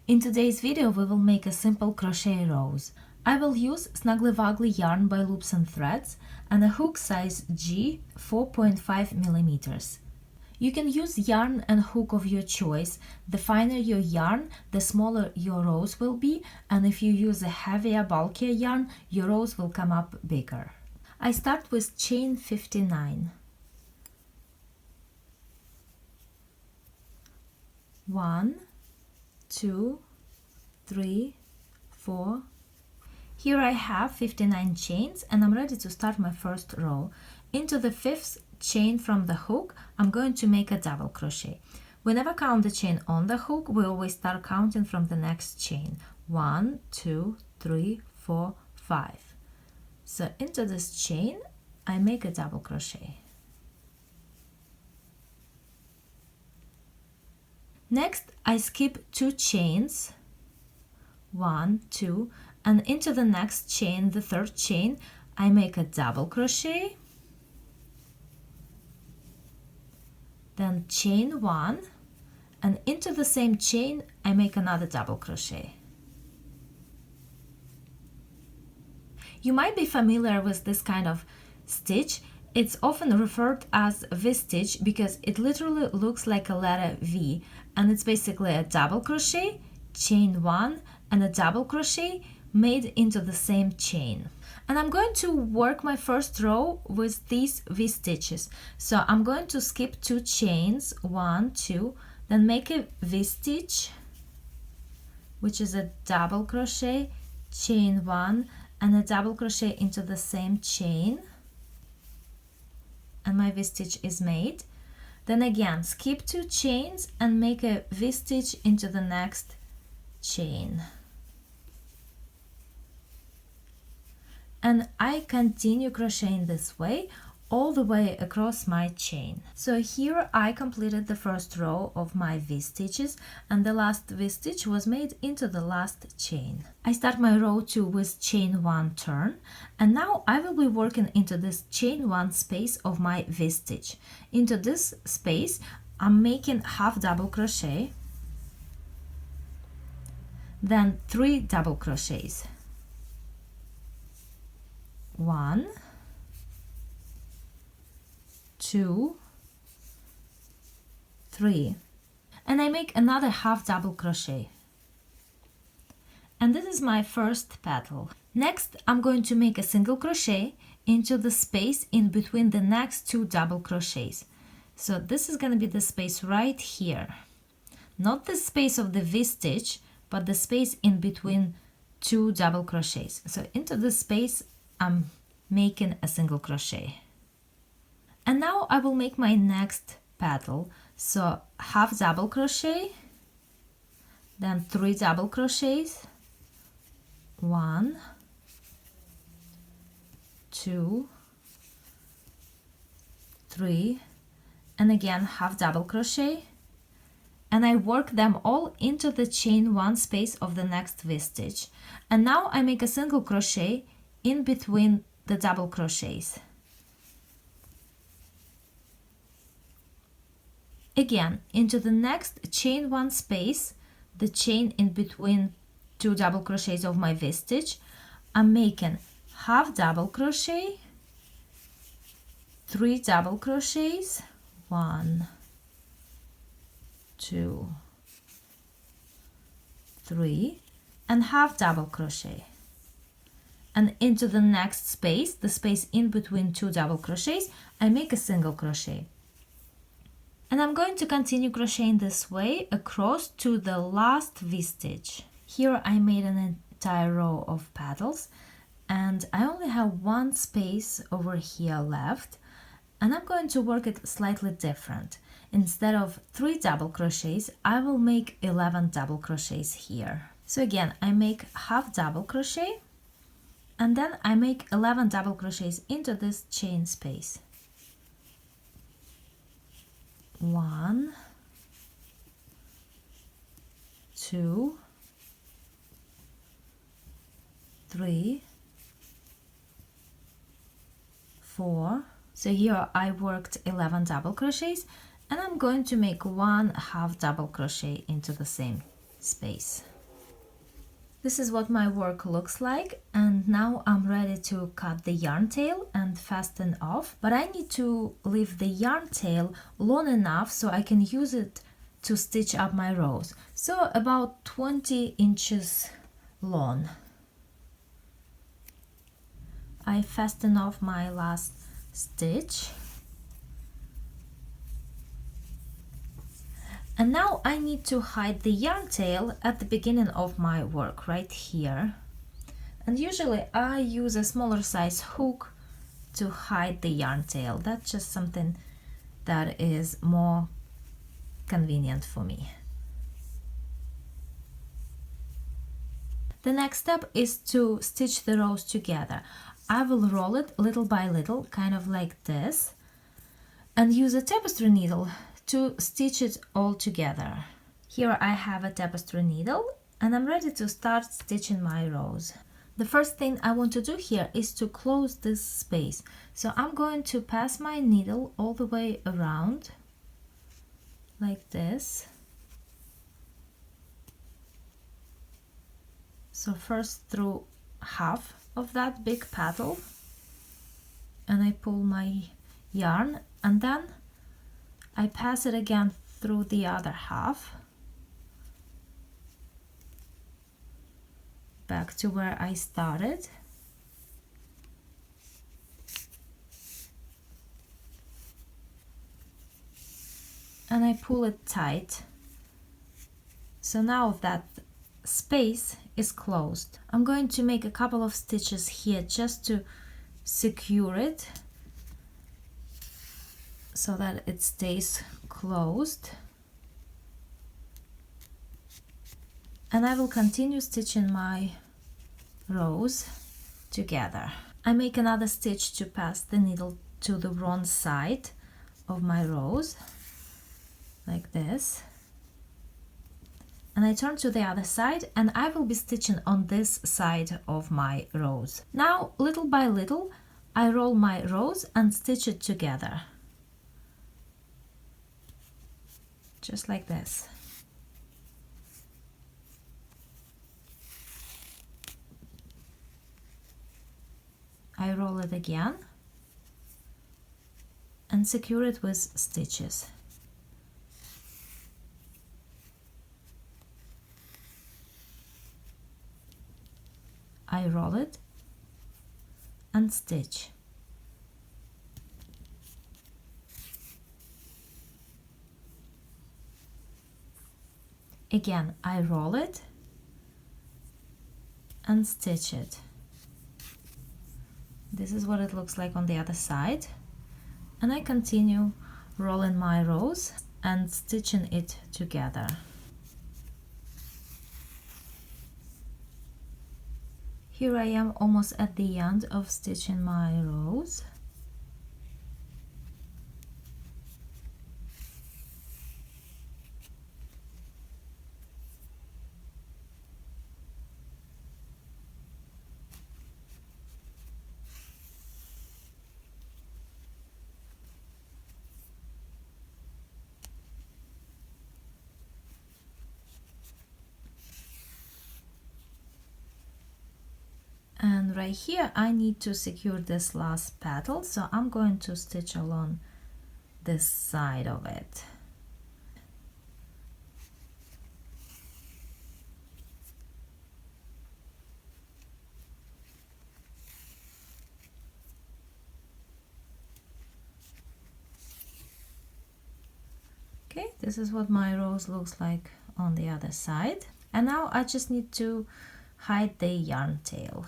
In today's video we will make a simple crochet rows. I will use Snuggly Wuggly yarn by Loops and Threads and a hook size G 4.5 millimeters. You can use yarn and hook of your choice. The finer your yarn, the smaller your rows will be, and if you use a heavier, bulkier yarn, your rows will come up bigger. I start with chain 59. 1, 2, 3, 4. Here I have 59 chains and I'm ready to start my first row. Into the 5th chain from the hook, I'm going to make a double crochet. We never count the chain on the hook, we always start counting from the next chain. 1, 2, 3, 4, 5. So into this chain, I make a double crochet. Next, I skip 2 chains, 1, 2, and into the next chain, the 3rd chain, I make a double crochet, then chain 1, and into the same chain, I make another double crochet. You might be familiar with this kind of stitch. It's often referred as V-stitch because it literally looks like a letter V, and it's basically a double crochet, chain 1, and a double crochet made into the same chain. And I'm going to work my first row with these V-stitches. So I'm going to skip 2 chains, 1, 2, then make a V-stitch, which is a double crochet, chain 1, and a double crochet into the same chain. And my V-stitch is made. Then again, skip 2 chains and make a V-stitch into the next chain. And I continue crocheting this way all the way across my chain. So here I completed the first row of my V-stitches and the last V-stitch was made into the last chain. I start my row 2 with chain 1 turn, and now I will be working into this chain 1 space of my V-stitch. Into this space I'm making half double crochet, then 3 double crochets. 1, 2, 3, and I make another half double crochet. And this is my first petal. Next, I'm going to make a single crochet into the space in between the next 2 double crochets. So this is going to be the space right here. Not the space of the V-stitch, but the space in between 2 double crochets. So into this space, I'm making a single crochet. And now I will make my next petal. So half double crochet, then 3 double crochets, 1, 2, 3, and again half double crochet, and I work them all into the chain 1 space of the next V-stitch. And now I make a single crochet in between the double crochets. Again, into the next chain 1 space, the chain in between 2 double crochets of my V-stitch, I'm making half double crochet, 3 double crochets, 1, 2, 3, and half double crochet. And into the next space, the space in between 2 double crochets, I make a single crochet. And I'm going to continue crocheting this way across to the last V-stitch. Here I made an entire row of petals and I only have 1 space over here left, and I'm going to work it slightly different. Instead of 3 double crochets, I will make 11 double crochets here. So again, I make half double crochet and then I make 11 double crochets into this chain space. 1, 2, 3, 4. So here I worked 11 double crochets and I'm going to make 1 half double crochet into the same space. This is what my work looks like, and now I'm ready to cut the yarn tail and fasten off, but I need to leave the yarn tail long enough so I can use it to stitch up my rows. So about 20 inches long. I fasten off my last stitch. And now I need to hide the yarn tail at the beginning of my work, right here. And usually I use a smaller size hook to hide the yarn tail. That's just something that is more convenient for me. The next step is to stitch the rows together. I will roll it little by little, kind of like this, and use a tapestry needle to stitch it all together. Here I have a tapestry needle and I'm ready to start stitching my rows. The first thing I want to do here is to close this space. So I'm going to pass my needle all the way around like this. So first through half of that big petal, and I pull my yarn, and then I pass it again through the other half, back to where I started. And I pull it tight. So now that space is closed. I'm going to make a couple of stitches here just to secure it so that it stays closed, and I will continue stitching my rows together. I make another stitch to pass the needle to the wrong side of my rows like this, and I turn to the other side and I will be stitching on this side of my rows. Now little by little I roll my rows and stitch it together. Just like this. I roll it again and secure it with stitches. I roll it and stitch. Again, I roll it and stitch it. This is what it looks like on the other side. And I continue rolling my rows and stitching it together. Here I am almost at the end of stitching my rows. And right here I need to secure this last petal, so I'm going to stitch along this side of it. Okay, this is what my rose looks like on the other side. And now I just need to hide the yarn tail.